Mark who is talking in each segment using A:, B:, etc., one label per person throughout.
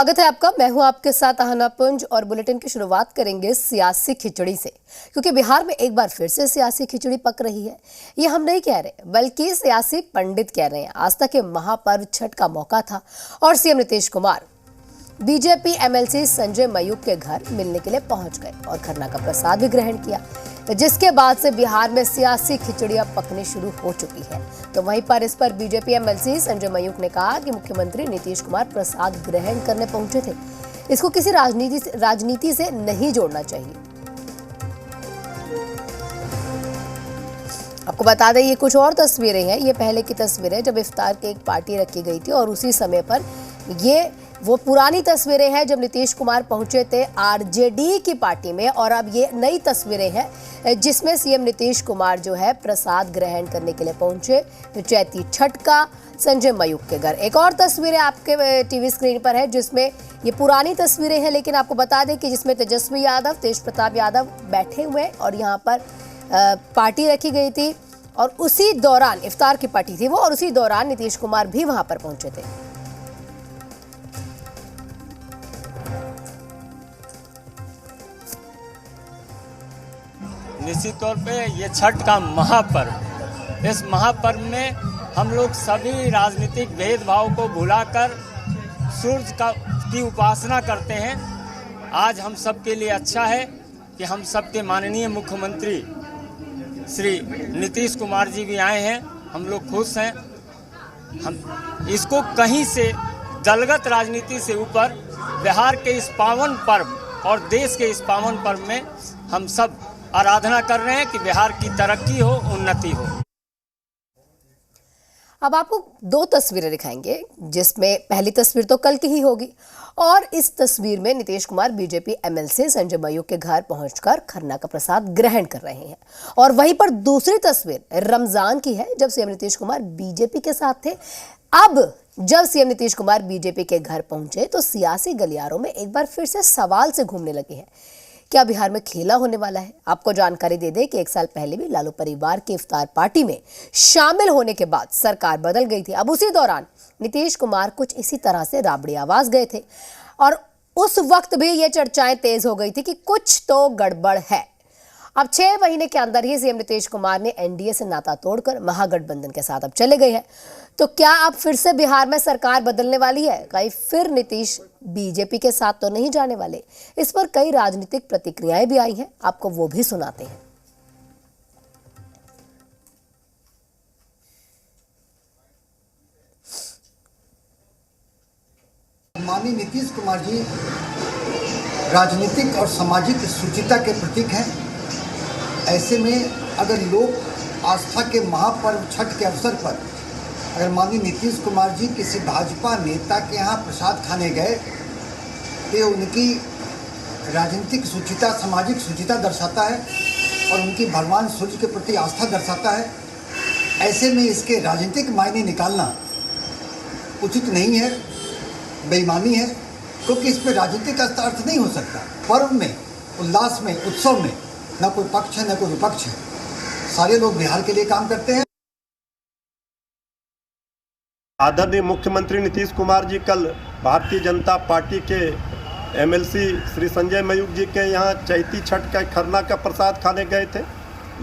A: स्वागत है आपका। मैं हूं आपके साथ आहना पुंज और बुलेटिन की शुरुआत करेंगे सियासी खिचड़ी से, क्योंकि बिहार में एक बार फिर से सियासी खिचड़ी पक रही है। ये हम नहीं कह रहे, बल्कि सियासी पंडित कह रहे हैं। आस्था के महापर्व छठ का मौका था और CM Nitish Kumar BJP MLC Sanjay Mayukh के घर मिलने के लिए पहुंच गए और खरना का प्रसाद भी ग्रहण किया, जिसके बाद से बिहार में सियासी खिचड़ियां पकनी शुरू हो चुकी है। तो वहीं पर इस पर बीजेपी एमएलसी संजय मयूख ने कहा कि मुख्यमंत्री नीतीश कुमार प्रसाद ग्रहण करने पहुंचे थे, इसको किसी राजनीति से नहीं जोड़ना चाहिए। आपको बता दें, ये कुछ और तस्वीरें हैं। ये पहले की तस्वीर है जब इफ्तार की एक पार्टी रखी गई थी, और उसी समय पर ये वो पुरानी तस्वीरें हैं जब नीतीश कुमार पहुंचे थे आरजेडी की पार्टी में, और अब ये नई तस्वीरें हैं जिसमें सीएम नीतीश कुमार जो है प्रसाद ग्रहण करने के लिए पहुंचे चैती छठ का संजय मयूख के घर। एक और तस्वीरें आपके टीवी स्क्रीन पर है जिसमें ये पुरानी तस्वीरें हैं, लेकिन आपको बता दें कि जिसमें तेजस्वी यादव, तेज प्रताप यादव बैठे हुए और यहाँ पर पार्टी रखी गई थी, और उसी दौरान इफ्तार की पार्टी थी वो, और उसी दौरान नीतीश कुमार भी वहां पर पहुंचे थे।
B: निश्चित तौर पे ये छठ का महापर्व, इस महापर्व में हम लोग सभी राजनीतिक भेदभाव को भुलाकर सूर्य की उपासना करते हैं। आज हम सब के लिए अच्छा है कि हम सबके माननीय मुख्यमंत्री श्री नीतीश कुमार जी भी आए हैं। हम लोग खुश हैं। हम इसको कहीं से दलगत राजनीति से ऊपर बिहार के इस पावन पर्व और देश के इस पावन पर्व में हम सब आराधना कर रहे हैं कि बिहार की तरक्की हो, उन्नति हो।
A: अब आपको दो तस्वीरें दिखाएंगे, जिसमें पहली तस्वीर तो कल की ही होगी, और इस तस्वीर में नीतीश कुमार बीजेपी एमएलसी संजय मयूख के घर पहुंचकर खरना का प्रसाद ग्रहण कर रहे हैं। और वहीं पर दूसरी तस्वीर रमजान की है, जब सीएम नीतीश कुमार बीजेपी के साथ थे। अब जब सीएम नीतीश कुमार बीजेपी के घर पहुंचे तो सियासी गलियारों में एक बार फिर से सवाल से घूमने लगे हैं। क्या बिहार में खेला होने वाला है? आपको जानकारी दे दें कि 1 साल पहले भी लालू परिवार की इफ्तार पार्टी में शामिल होने के बाद सरकार बदल गई थी। अब उसी दौरान नीतीश कुमार कुछ इसी तरह से राबड़ी आवाज गए थे, और उस वक्त भी ये चर्चाएं तेज हो गई थी कि कुछ तो गड़बड़ है। अब 6 महीने के अंदर ही सीएम नीतीश कुमार ने एनडीए से नाता तोड़कर महागठबंधन के साथ अब चले गए हैं। तो क्या अब फिर से बिहार में सरकार बदलने वाली है? कहीं फिर नीतीश बीजेपी के साथ तो नहीं जाने वाले? इस पर कई राजनीतिक प्रतिक्रियाएं भी आई हैं, आपको वो भी सुनाते हैं।
C: माननीय नीतीश कुमार जी राजनीतिक और सामाजिक शुचिता के प्रतीक हैं। ऐसे में अगर लोग आस्था के महापर्व छठ के अवसर पर अगर माननीय नीतीश कुमार जी किसी भाजपा नेता के यहाँ प्रसाद खाने गए, तो उनकी राजनीतिक शुचिता, सामाजिक शुचिता दर्शाता है और उनकी भगवान सूर्य के प्रति आस्था दर्शाता है। ऐसे में इसके राजनीतिक मायने निकालना उचित नहीं है, बेईमानी है, क्योंकि इस पर राजनीतिक अर्थ नहीं हो सकता। पर्व में, उल्लास में, उत्सव में न कोई पक्ष है न कोई विपक्ष है, सारे लोग बिहार के लिए काम करते हैं।
D: आदरणीय मुख्यमंत्री नीतीश कुमार जी कल भारतीय जनता पार्टी के एमएलसी श्री संजय मयूख जी के यहाँ चैती छठ का खरना का प्रसाद खाने गए थे।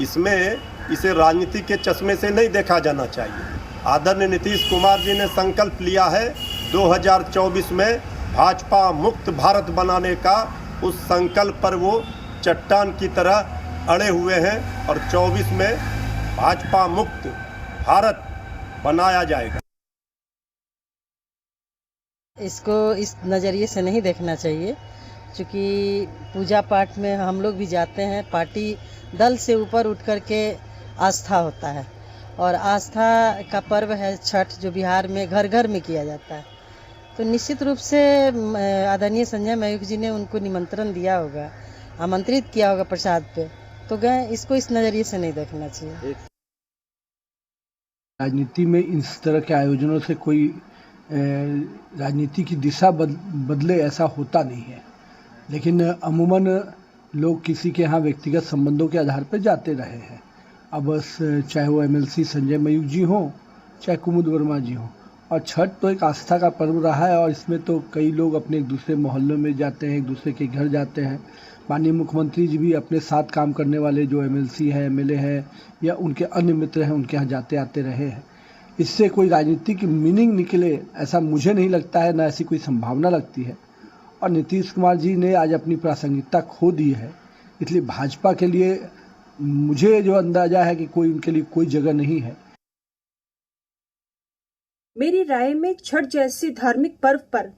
D: इसमें इसे राजनीति के चश्मे से नहीं देखा जाना चाहिए। आदरणीय नीतीश कुमार जी ने संकल्प लिया है 2024 में भाजपा मुक्त भारत बनाने का। उस संकल्प पर वो चट्टान की तरह अड़े हुए हैं और 24 में भाजपा मुक्त भारत बनाया जाएगा।
E: इसको इस नज़रिए से नहीं देखना चाहिए, क्योंकि पूजा पाठ में हम लोग भी जाते हैं। पार्टी दल से ऊपर उठ कर के आस्था होता है, और आस्था का पर्व है छठ, जो बिहार में घर घर में किया जाता है। तो निश्चित रूप से आदरणीय संजय मयूख जी ने उनको निमंत्रण दिया होगा, आमंत्रित किया होगा प्रसाद पे, तो गए। इसको इस नज़रिए से नहीं देखना चाहिए।
F: राजनीति में इस तरह के आयोजनों से कोई राजनीति की दिशा बदले, ऐसा होता नहीं है। लेकिन अमूमन लोग किसी के यहाँ व्यक्तिगत संबंधों के आधार पर जाते रहे हैं। अब चाहे वो एमएलसी संजय मयूख जी हों, चाहे कुमुद वर्मा जी हों, और छठ तो एक आस्था का पर्व रहा है और इसमें तो कई लोग अपने एक दूसरे मोहल्लों में जाते हैं, एक दूसरे के घर जाते हैं। माननीय मुख्यमंत्री जी भी अपने साथ काम करने वाले जो एमएलसी हैं, एमएलए हैं या उनके अन्य मित्र हैं, उनके यहाँ जाते आते रहे हैं। इससे कोई राजनीतिक मीनिंग निकले ऐसा मुझे नहीं लगता है, ना ऐसी कोई संभावना लगती है। और नीतीश कुमार जी ने आज अपनी प्रासंगिकता खो दी है, इसलिए भाजपा के लिए मुझे जो अंदाजा है कि कोई उनके लिए कोई जगह नहीं है।
G: मेरी राय में छठ जैसे धार्मिक पर्व पर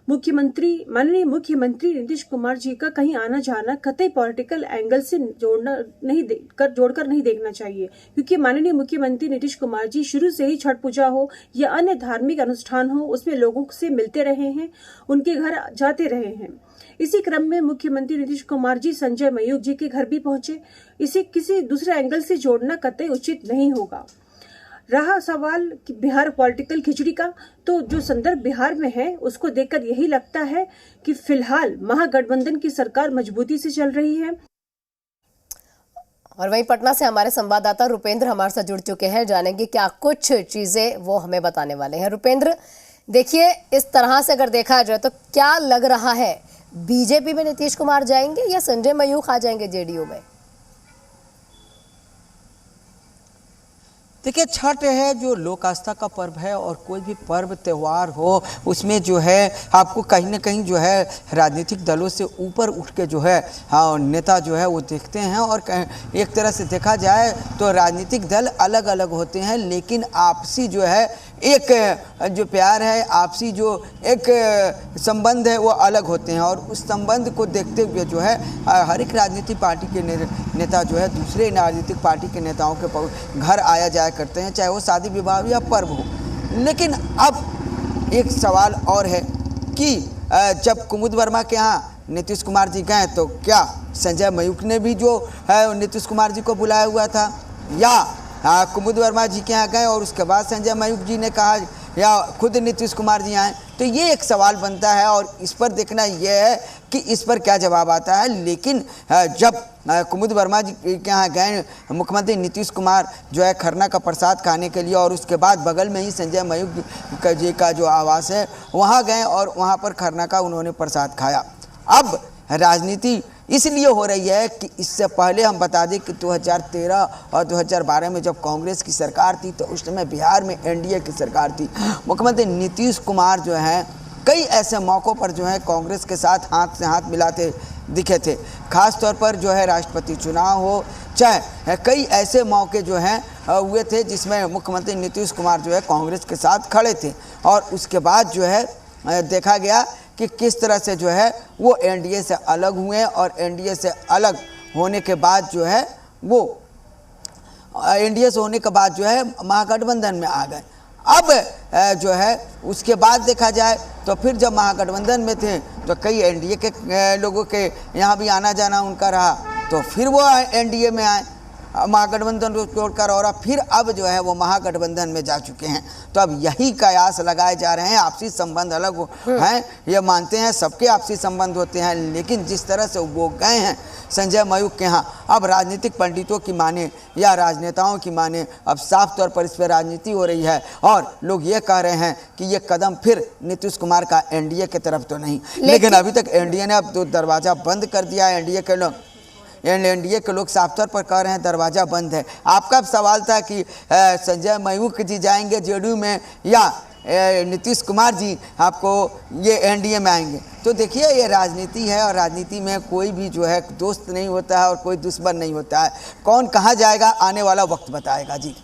G: माननीय मुख्यमंत्री नीतीश कुमार जी का कहीं आना जाना कतई पॉलिटिकल एंगल से जोड़कर नहीं देखना चाहिए, क्योंकि माननीय मुख्यमंत्री नीतीश कुमार जी शुरू से ही छठ पूजा हो या अन्य धार्मिक अनुष्ठान हो उसमें लोगों से मिलते रहे हैं, उनके घर जाते रहे हैं। इसी क्रम में मुख्यमंत्री नीतीश कुमार जी संजय मयूख जी के घर भी पहुंचे। इसे किसी दूसरे एंगल से जोड़ना कतई उचित नहीं होगा। रहा सवाल बिहार पॉलिटिकल खिचड़ी का, तो जो संदर्भ बिहार में है उसको देखकर यही लगता है कि फिलहाल महागठबंधन की सरकार मजबूती से चल रही है।
A: और वहीं पटना से हमारे संवाददाता रुपेंद्र हमारे साथ जुड़ चुके हैं, जानेंगे क्या कुछ चीजें वो हमें बताने वाले हैं। रुपेंद्र, देखिए इस तरह से अगर देखा जाए तो क्या लग रहा है, बीजेपी में नीतीश कुमार जाएंगे या संजय मयूख आ जाएंगे जेडीयू में?
H: देखिए, छठ है जो लोक आस्था का पर्व है और कोई भी पर्व त्यौहार हो उसमें जो है आपको कहीं ना कहीं जो है राजनीतिक दलों से ऊपर उठ के जो है नेता जो है वो देखते हैं। और एक तरह से देखा जाए तो राजनीतिक दल अलग अलग होते हैं, लेकिन आपसी जो है एक जो प्यार है, आपसी जो एक संबंध है वो अलग होते हैं। और उस संबंध को देखते हुए जो है हर एक राजनीतिक पार्टी के नेता जो है दूसरे राजनीतिक पार्टी के नेताओं के घर आया जाया करते हैं, चाहे वो शादी विवाह या पर्व हो। लेकिन अब एक सवाल और है कि जब कुमुद वर्मा के यहाँ नीतीश कुमार जी गए तो क्या संजय मयूख ने भी जो है नीतीश कुमार जी को बुलाया हुआ था, या कुमुद वर्मा जी के यहाँ गए और उसके बाद संजय मयूख जी ने कहा, या खुद नीतीश कुमार जी आए? तो ये एक सवाल बनता है और इस पर देखना यह है कि इस पर क्या जवाब आता है। लेकिन जब कुमुद वर्मा जी के यहाँ गए मुख्यमंत्री नीतीश कुमार जो है खरना का प्रसाद खाने के लिए, और उसके बाद बगल में ही संजय मयूख जी का जो आवास है वहाँ गए और वहाँ पर खरना का उन्होंने प्रसाद खाया। अब राजनीति इसलिए हो रही है कि इससे पहले हम बता दें कि 2013 और 2012 में जब कांग्रेस की सरकार थी तो उस समय बिहार में एनडीए की सरकार थी। मुख्यमंत्री नीतीश कुमार जो हैं कई ऐसे मौक़ों पर जो है कांग्रेस के साथ हाथ से हाथ मिलाते दिखे थे, खास तौर पर जो है राष्ट्रपति चुनाव हो, चाहे कई ऐसे मौके जो हैं हुए थे जिसमें मुख्यमंत्री नीतीश कुमार जो है कांग्रेस के साथ खड़े थे। और उसके बाद जो है देखा गया कि किस तरह से जो है वो एनडीए से अलग हुए और एनडीए से अलग होने के बाद जो है वो एनडीए से होने के बाद जो है महागठबंधन में आ गए। अब जो है उसके बाद देखा जाए तो फिर जब महागठबंधन में थे तो कई एनडीए के लोगों के यहाँ भी आना जाना उनका रहा, तो फिर वो एनडीए में आए महागठबंधन को छोड़कर, और फिर अब जो है वो महागठबंधन में जा चुके हैं। तो अब यही कयास लगाए जा रहे हैं। आपसी संबंध अलग हैं, ये मानते हैं, सबके आपसी संबंध होते हैं, लेकिन जिस तरह से वो गए हैं संजय मयूख के यहाँ, अब राजनीतिक पंडितों की माने या राजनेताओं की माने, अब साफ तौर पर इस पर राजनीति हो रही है और लोग ये कह रहे हैं कि ये कदम फिर नीतीश कुमार का एनडीए की तरफ तो नहीं, लेकिन अभी तक एनडीए ने अब तो दरवाज़ा बंद कर दिया है। एनडीए के लोग साफ तौर पर कह रहे हैं दरवाज़ा बंद है। आपका सवाल था कि संजय मयूख जी जाएंगे जेडीयू में या नीतीश कुमार जी आपको ये एनडीए में आएंगे। तो देखिए ये राजनीति है और राजनीति में कोई भी जो है दोस्त नहीं होता है और कोई दुश्मन नहीं होता है। कौन कहाँ जाएगा आने वाला वक्त बताएगा जी।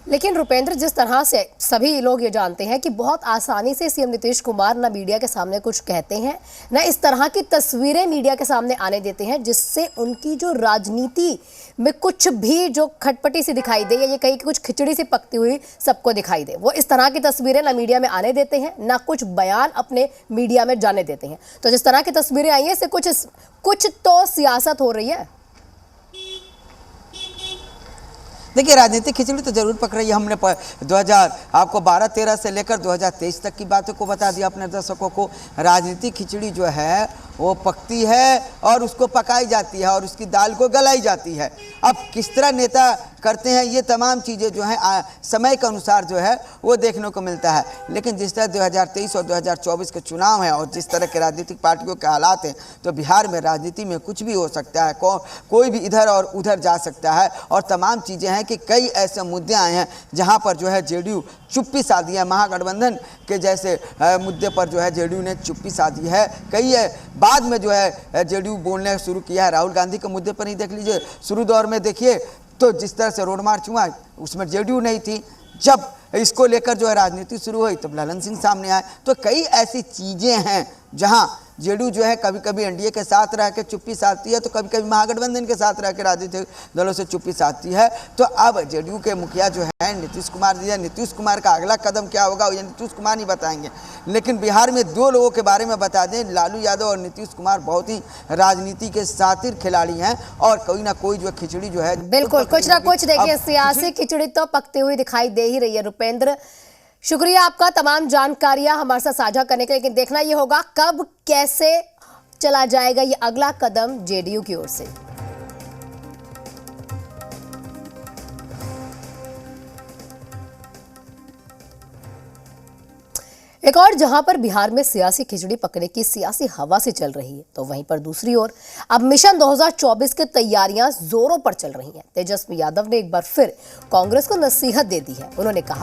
A: लेकिन रुपेंद्र, जिस तरह से सभी लोग ये जानते हैं कि बहुत आसानी से सीएम नीतीश कुमार ना मीडिया के सामने कुछ कहते हैं, ना इस तरह की तस्वीरें मीडिया के सामने आने देते हैं जिससे उनकी जो राजनीति में कुछ भी जो खटपटी सी दिखाई दे या ये कहीं कुछ खिचड़ी सी पकती हुई सबको दिखाई दे, वो इस तरह की तस्वीरें ना मीडिया में आने देते हैं, ना कुछ बयान अपने मीडिया में जाने देते हैं। तो जिस तरह की तस्वीरें आई हैं इससे कुछ तो सियासत हो रही है।
H: देखिए राजनीतिक खिचड़ी तो जरूर पक रही है। हमने 2012-13 से लेकर 2023 तक की बातों को बता दिया अपने दर्शकों को। राजनीतिक खिचड़ी जो है वो पकती है और उसको पकाई जाती है और उसकी दाल को गलाई जाती है। अब किस तरह नेता करते हैं, ये तमाम चीज़ें जो हैं समय के अनुसार जो है वो देखने को मिलता है। लेकिन जिस तरह 2023 और 2024 के चुनाव हैं और जिस तरह के राजनीतिक पार्टियों के हालात हैं, तो बिहार में राजनीति में कुछ भी हो सकता है, कोई भी इधर और उधर जा सकता है। और तमाम चीज़ें हैं कि कई ऐसे मुद्दे आए हैं जहाँ पर जो है जेडीयू चुप्पी साधी है। महागठबंधन के जैसे मुद्दे पर जो है जेडीयू ने चुप्पी साधी है। कई बाद में जो है जेडीयू बोलने शुरू किया है। राहुल गांधी के मुद्दे पर ही देख लीजिए, शुरू दौर में देखिए तो जिस तरह से रोड मार्च हुआ उसमें जेडीयू नहीं थी। जब इसको लेकर जो है राजनीति शुरू हुई तब ललन सिंह सामने आए। तो कई ऐसी चीज़ें हैं जहां जेडीयू जो है कभी कभी एनडीए के साथ रह के चुप्पी साधती है, तो कभी कभी महागठबंधन के साथ रह के राजनीतिक दलों से चुप्पी साधती है। तो अब जेडीयू के मुखिया जो है नीतीश कुमार जी है, नीतीश कुमार का अगला कदम क्या होगा ये नीतीश कुमार नहीं बताएंगे। लेकिन बिहार में दो लोगों के बारे में बता दें, लालू यादव और नीतीश कुमार बहुत ही राजनीति के शातिर खिलाड़ी हैं और कोई ना कोई जो खिचड़ी जो है
A: बिल्कुल कुछ ना कुछ देखिए सियासी खिचड़ी तो पकती हुई दिखाई दे ही रही है। रुपेंद्र, शुक्रिया आपका तमाम जानकारियां हमारे साथ साझा करने के लिए। लेकिन देखना ये होगा कब कैसे चला जाएगा ये अगला कदम जेडीयू की ओर से। एक और जहां पर बिहार में सियासी खिचड़ी पकने की सियासी हवा से चल रही है, तो वहीं पर दूसरी ओर अब मिशन 2024 की तैयारियां जोरों पर चल रही हैं। तेजस्वी यादव ने एक बार फिर कांग्रेस को नसीहत दे दी है। उन्होंने कहा